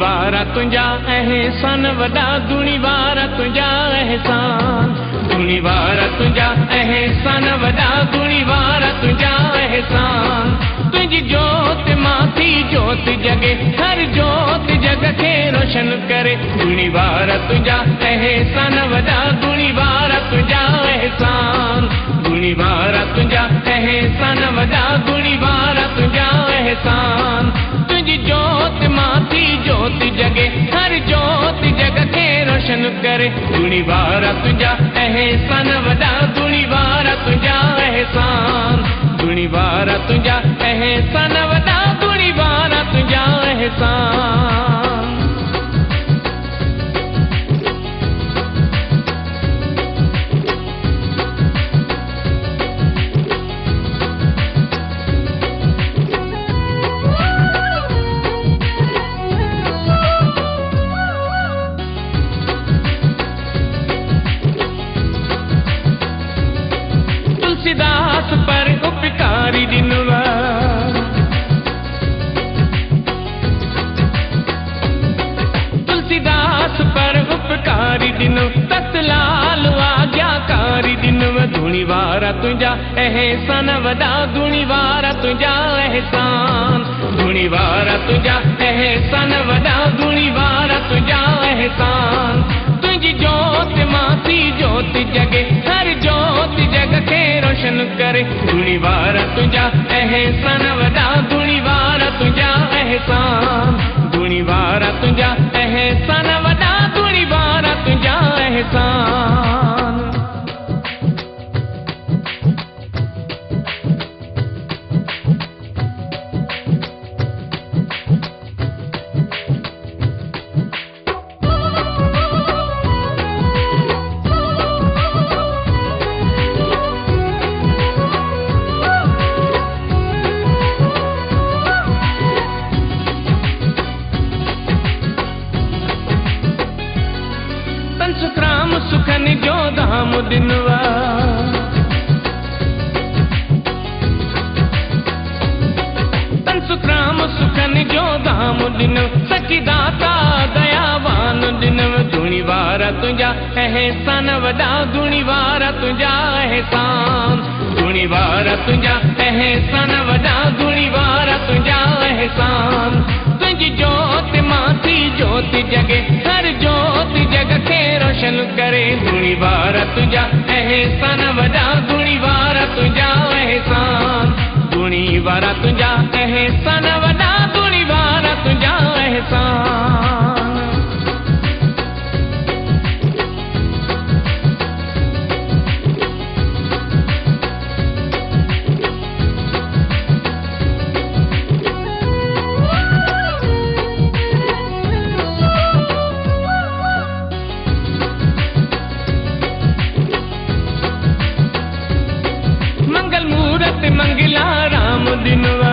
वारा तुंहिंजा एहसान वॾा, धूणी वारा तुंहिंजा एहसान, धूणी वारा तुंहिंजा एहसान वॾा, धूणी वारा तुंहिंजा एहसान। तुंहिंजी जोत मां थी जोत जगे, हर जोत जग खे रोशन करे। धूणी वारा तुंहिंजा एहसान वॾा, धूणी वारा तुंहिंजा एहसान, धूणी वारा तुंहिंजा एहसान वॾा, धूणी वारा तुंहिंजा एहसान। तुंहिंजी जोत मां थी जोत जगे, हर जोत जग खे रोशन करे। धूणी वारा तुंहिंजा एहसान वॾा, धूणी वारा तुंहिंजा एहसान, धूणी वारा तुंहिंजा एहसान वॾा, धूणी वारा तुंहिंजा एहसान। तुलसीदास पर उपकारी दिनवा, तुलसीदास पर उपकारी दिन, तत्लाल आज्ञाकारी दिन। धूणी वारा तुंहिंजा एहसान वॾा, धूणी वारा तुंहिंजा एहसान, धूणी वारा तुंहिंजा एहसान वॾा, धूणी वारा तुंहिंजा एहसान। तुंहिंजी जोत मां थी जोत जगे, हर जोत जग खे रोशन करे। धूणी वारा तुंहिंजा एहसान वॾा, धूणी वारा तुंहिंजा एहसान, धूणी वारा तुंहिंजा एहसान वॾा, धूणी वारा तुंहिंजा एहसान। सुखराम सुखन जो धाम दिनवा, तन सुखराम सुखन जो धाम दिन, सखी दाता दयावान दिन। धूणी वारा तुंहिंजा एहसान वॾा, धूणी वारा तुंहिंजा एहसान, धूणी वारा तुंहिंजा एहसान वॾा, धूणी वारा तुंहिंजा एहसान। तुंहिंजी जोत मां थी जोत जगे, हर जोत जग खे रोशन करे। धूणी वारा तुंहिंजा एहसान वॾा, धूणी वारा तुंहिंजा एहसान, धूणी वारा तुंहिंजा एहसान वॾा, धूणी वारा तुंहिंजा एहसान। मंगल मूरत मंगला राम दिनवा,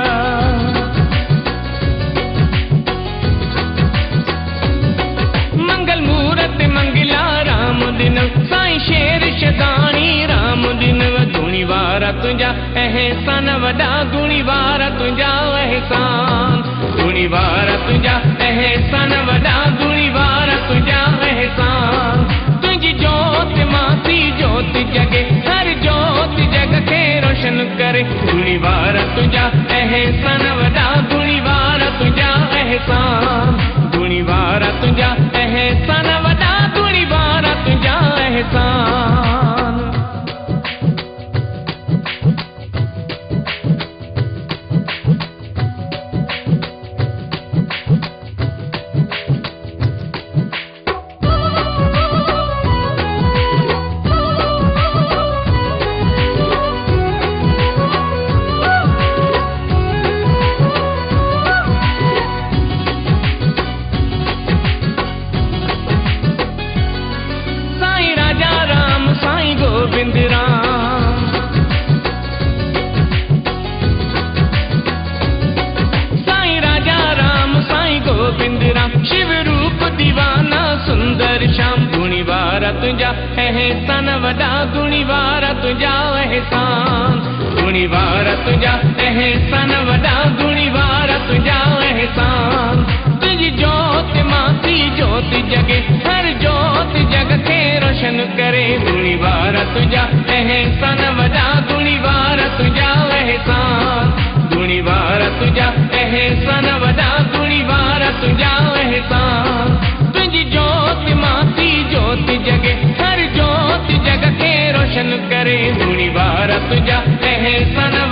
मंगल मूरत मंगला राम दिन, साईं शेर शदाणी राम दिन। धूणी वारा तुंहिंजा एहसान वॾा, धूणी वारा तुंहिंजा एहसान, धूणी वारा तुंहिंजा एहसान वॾा, धूणी वारा तुंहिंजा एहसान। तुंहिंजी जोत मां थी जोत जगे, हर जोत जग खे रोशन करे। धूणी वारा तुंहिंजा एहसान वॾा, धूणी वारा तुंहिंजा एहसान, धूणी वारा तुंहिंजा एहसान वॾा, धूणी वारा तुंहिंजा एहसान। गोविंद राम, साईं राजा राम, साईं गोविंद राम। शिव रूप दीवाना सुंदर श्याम, धूणी वारा तुंहिंजा एहसान वॾा, धूणी वारा तुंहिंजा एहसान, धूणी वारा तुंहिंजा एहसान वॾा, धूणी वारा तुंहिंजा एहसान। तुंहिंजी जोत जोत जगे, हर जोत जग के रोशन करे। धूणी वार तुझा एहसान वॾा, धूणी वार तुझा एहसान, धूणी वार तुझा एहसान वॾा, धूणी वार तुझा एहसान। तुझी जोत मां थी जोत जगे, हर जोत जग के रोशन करे। धूणी वार तुझा एहसान